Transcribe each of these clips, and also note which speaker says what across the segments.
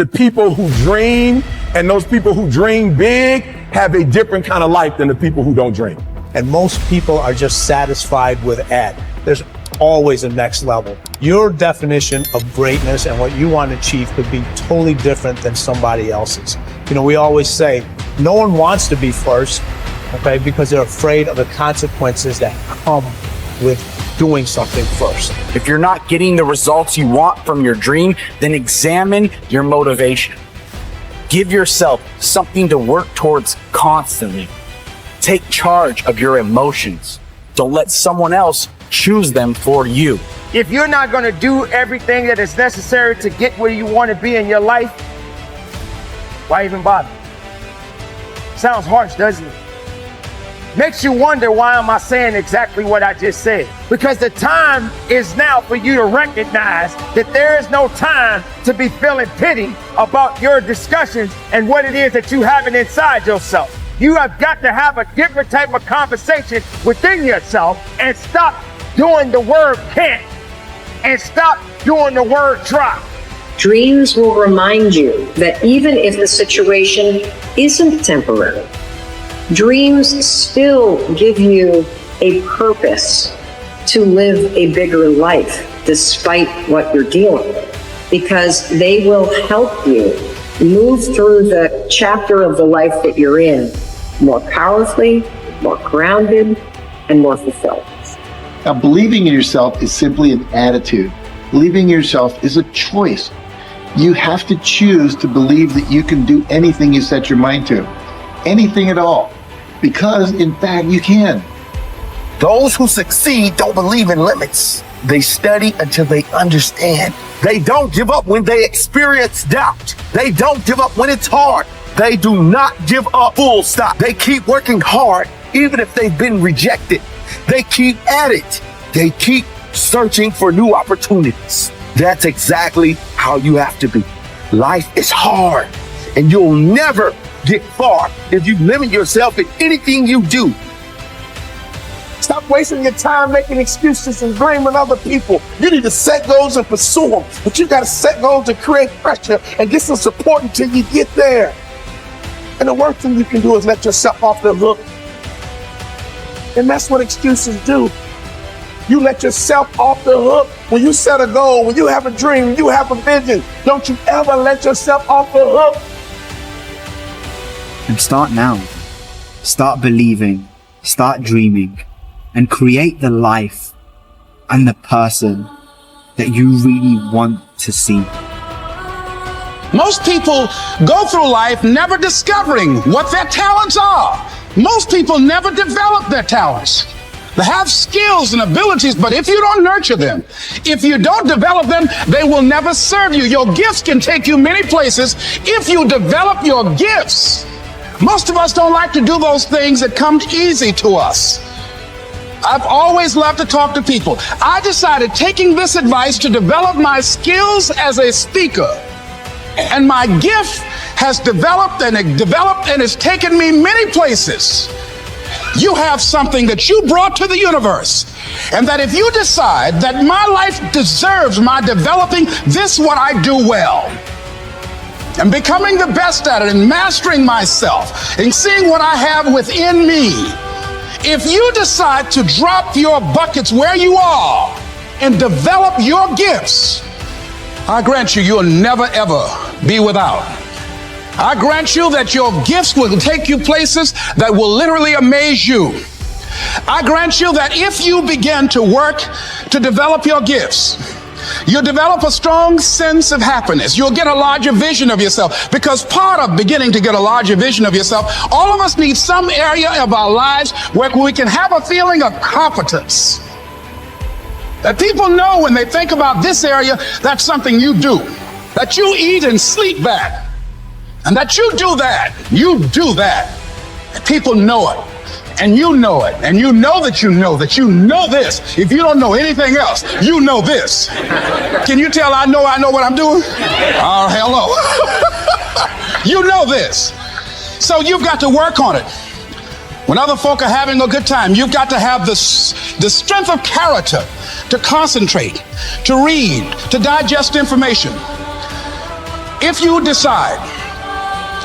Speaker 1: The people who dream and those people who dream big have a different kind of life than the people who don't dream.
Speaker 2: And most people are just satisfied with at. There's always a next level. Your definition of greatness and what you want to achieve could be totally different than somebody else's. You know, we always say, no one wants to be first, okay, because they're afraid of the consequences that come with doing something first.
Speaker 3: If you're not getting the results you want from your dream, then examine your motivation. Give yourself something to work towards constantly. Take charge of your emotions. Don't let someone else choose them for you.
Speaker 4: If you're not going to do everything that is necessary to get where you want to be in your life, why even bother? Sounds harsh, doesn't it? Makes you wonder, why am I saying exactly what I just said? Because the time is now for you to recognize that there is no time to be feeling pity about your discussions and what it is that you have inside yourself. You have got to have a different type of conversation within yourself and stop doing the word can't and stop doing the word try.
Speaker 5: Dreams will remind you that even if the situation isn't temporary, dreams still give you a purpose to live a bigger life despite what you're dealing with, because they will help you move through the chapter of the life that you're in more powerfully, more grounded, and more fulfilled.
Speaker 6: Now, believing in yourself is simply an attitude. Believing in yourself is a choice. You have to choose to believe that you can do anything you set your mind to, anything at all, because in fact you can.
Speaker 7: Those who succeed don't believe in limits. They study until they understand. They don't give up when they experience doubt. They don't give up when it's hard. They do not give up, full stop. They keep working hard, even if they've been rejected. They keep at it. They keep searching for new opportunities. That's exactly how you have to be. Life is hard, and you'll never get far if you limit yourself in anything you do.
Speaker 1: Stop wasting your time making excuses and blaming other people. You need to set goals and pursue them, but you got to set goals to create pressure and get some support until you get there. And the worst thing you can do is let yourself off the hook. And that's what excuses do. You let yourself off the hook. When you set a goal, when you have a dream, when you have a vision, don't you ever let yourself off the hook.
Speaker 8: And start now. Start believing, start dreaming, and create the life and the person that you really want to see.
Speaker 9: Most people go through life never discovering what their talents are. Most people never develop their talents. They have skills and abilities, but if you don't nurture them, if you don't develop them, they will never serve you. Your gifts can take you many places if you develop your gifts. Most of us don't like to do those things that come easy to us. I've always loved to talk to people. I decided, taking this advice, to develop my skills as a speaker. And my gift has developed and it's taken me many places. You have something that you brought to the universe, and that if you decide that my life deserves my developing this, what I do well, and becoming the best at it, and mastering myself, and seeing what I have within me, if you decide to drop your buckets where you are and develop your gifts, I grant you, you'll never ever be without. I grant you that your gifts will take you places that will literally amaze you. I grant you that if you begin to work to develop your gifts, you'll develop a strong sense of happiness. You'll get a larger vision of yourself, because part of beginning to get a larger vision of yourself, all of us need some area of our lives where we can have a feeling of competence. That people know when they think about this area, that's something you do. That you eat and sleep back. And that you do that. You do that. And people know it. And you know it. And you know that you know this. If you don't know anything else, you know this. Can you tell I know what I'm doing? Oh, hello. You know this. So you've got to work on it. When other folk are having a good time, you've got to have the strength of character to concentrate, to read, to digest information. If you decide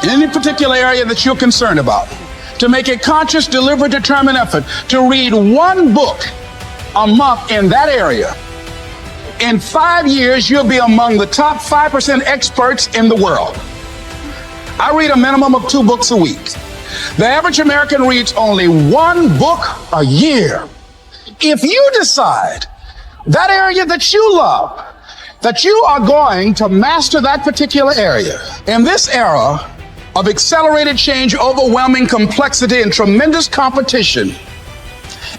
Speaker 9: in any particular area that you're concerned about to make a conscious, deliberate, determined effort to read one book a month in that area, in 5 years, you'll be among the top 5% experts in the world. I read a minimum of 2 books a week. The average American reads only 1 book a year. If you decide that area that you love, that you are going to master that particular area, in this era of accelerated change, overwhelming complexity, and tremendous competition,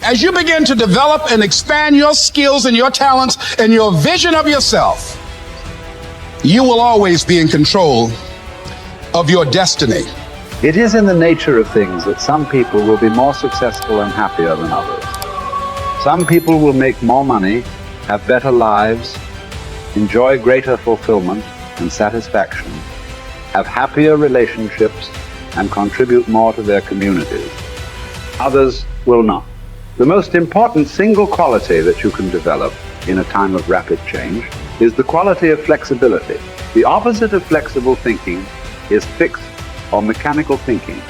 Speaker 9: as you begin to develop and expand your skills and your talents and your vision of yourself, you will always be in control of your destiny.
Speaker 10: It is in the nature of things that some people will be more successful and happier than others. Some people will make more money, have better lives, enjoy greater fulfillment and satisfaction, have happier relationships, and contribute more to their communities. Others will not. The most important single quality that you can develop in a time of rapid change is the quality of flexibility. The opposite of flexible thinking is fixed or mechanical thinking.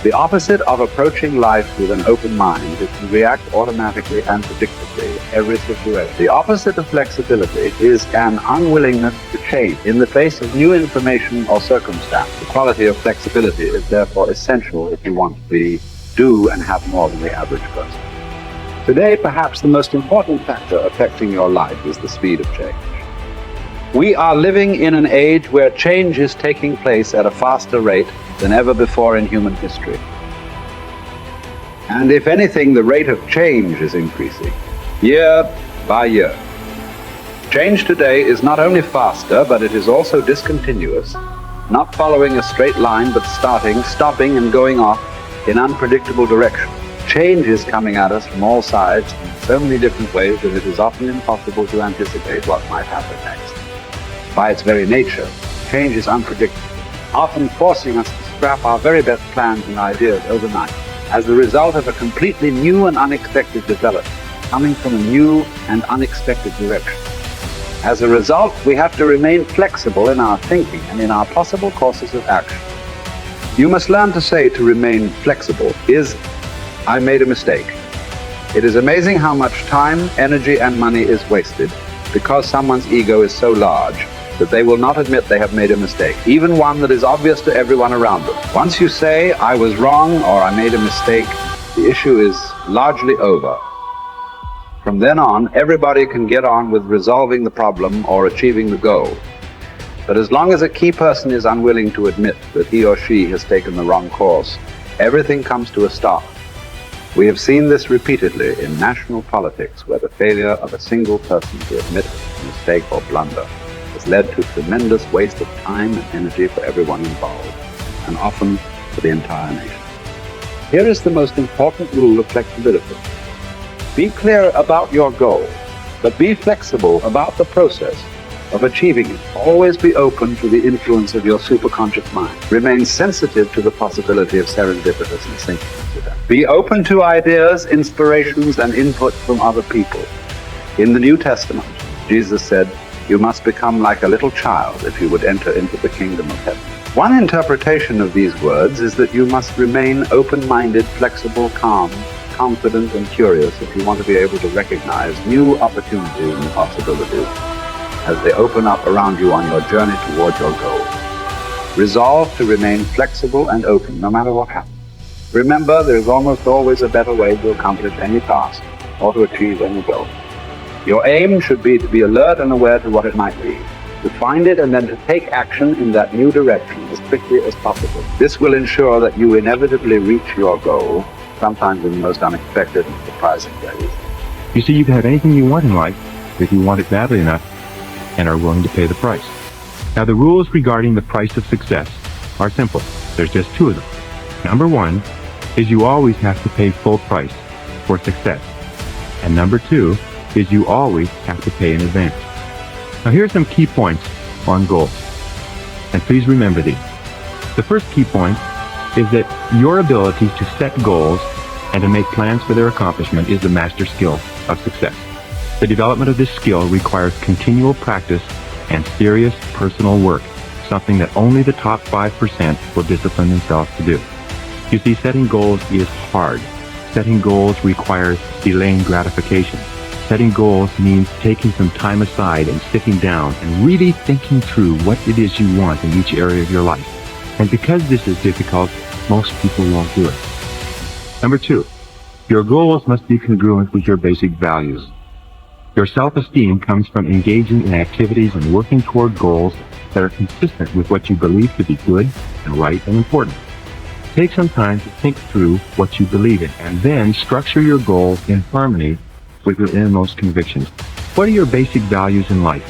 Speaker 10: The opposite of approaching life with an open mind is to react automatically and predictably in every situation. The opposite of flexibility is an unwillingness to change in the face of new information or circumstance. The quality of flexibility is therefore essential if you want to do and have more than the average person. Today, perhaps the most important factor affecting your life is the speed of change. We are living in an age where change is taking place at a faster rate than ever before in human history. And if anything, the rate of change is increasing, year by year. Change today is not only faster, but it is also discontinuous, not following a straight line, but starting, stopping, and going off in unpredictable directions. Change is coming at us from all sides in so many different ways that it is often impossible to anticipate what might happen next. By its very nature, change is unpredictable, often forcing us to scrap our very best plans and ideas overnight as the result of a completely new and unexpected development coming from a new and unexpected direction. As a result, we have to remain flexible in our thinking and in our possible courses of action. You must learn to say to remain flexible is, I made a mistake. It is amazing how much time, energy, and money is wasted because someone's ego is so large that they will not admit they have made a mistake, even one that is obvious to everyone around them. Once you say, I was wrong or I made a mistake, the issue is largely over. From then on, everybody can get on with resolving the problem or achieving the goal. But as long as a key person is unwilling to admit that he or she has taken the wrong course, everything comes to a stop. We have seen this repeatedly in national politics, where the failure of a single person to admit a mistake or blunder has led to tremendous waste of time and energy for everyone involved, and often for the entire nation. Here is the most important rule of flexibility. Be clear about your goal, but be flexible about the process of achieving it. Always be open to the influence of your superconscious mind. Remain sensitive to the possibility of serendipitous and synchronous. Be open to ideas, inspirations, and input from other people. In the New Testament, Jesus said, you must become like a little child if you would enter into the kingdom of heaven. One interpretation of these words is that you must remain open-minded, flexible, calm, confident, and curious if you want to be able to recognize new opportunities and possibilities as they open up around you on your journey toward your goal. Resolve to remain flexible and open no matter what happens. Remember, there is almost always a better way to accomplish any task or to achieve any goal. Your aim should be to be alert and aware to what it might be, to find it and then to take action in that new direction as quickly as possible. This will ensure that you inevitably reach your goal, sometimes in the most unexpected and surprising ways.
Speaker 11: You see, you can have anything you want in life if you want it badly enough and are willing to pay the price. Now, the rules regarding the price of success are simple. There's just 2 of them. Number 1 is you always have to pay full price for success. And number 2 is you always have to pay in advance. Now, here are some key points on goals. And please remember these. The first key point is that your ability to set goals and to make plans for their accomplishment is the master skill of success. The development of this skill requires continual practice and serious personal work. something that only the top 5% will discipline themselves to do. You see, setting goals is hard. Setting goals requires delaying gratification. Setting goals means taking some time aside and sitting down and really thinking through what it is you want in each area of your life. And because this is difficult, most people won't do it. Number 2, your goals must be congruent with your basic values. Your self-esteem comes from engaging in activities and working toward goals that are consistent with what you believe to be good and right and important. Take some time to think through what you believe in and then structure your goals in harmony with your innermost convictions. What are your basic values in life?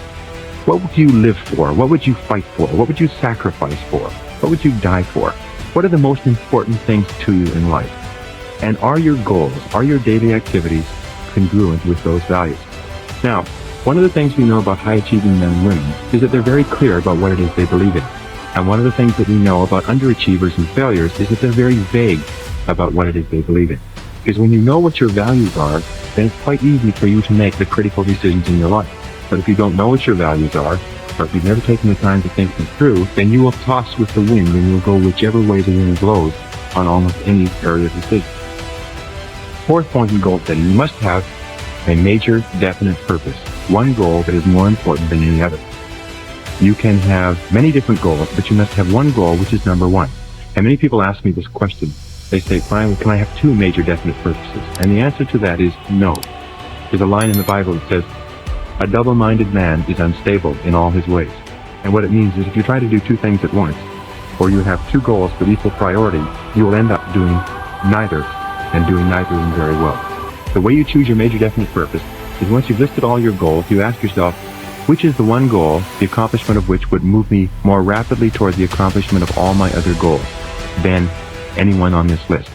Speaker 11: What would you live for? What would you fight for? What would you sacrifice for? What would you die for? What are the most important things to you in life? And are your goals, are your daily activities congruent with those values? Now, one of the things we know about high-achieving men and women is that they're very clear about what it is they believe in. And one of the things that we know about underachievers and failures is that they're very vague about what it is they believe in. Because when you know what your values are, then it's quite easy for you to make the critical decisions in your life. But if you don't know what your values are, or if you've never taken the time to think them through, then you will toss with the wind and you'll go whichever way the wind blows on almost any area of decision. Fourth point in goal setting, you must have a major, definite purpose. One goal that is more important than any other. You can have many different goals, but you must have one goal which is number one. And many people ask me this question. They say, Brian, can I have two major, definite purposes? And the answer to that is no. There's a line in the Bible that says, a double-minded man is unstable in all his ways. And what it means is if you try to do two things at once, or you have two goals with equal priority, you will end up doing neither, and doing neither of them very well. The way you choose your major definite purpose is once you've listed all your goals, you ask yourself, which is the one goal, the accomplishment of which would move me more rapidly toward the accomplishment of all my other goals than anyone on this list?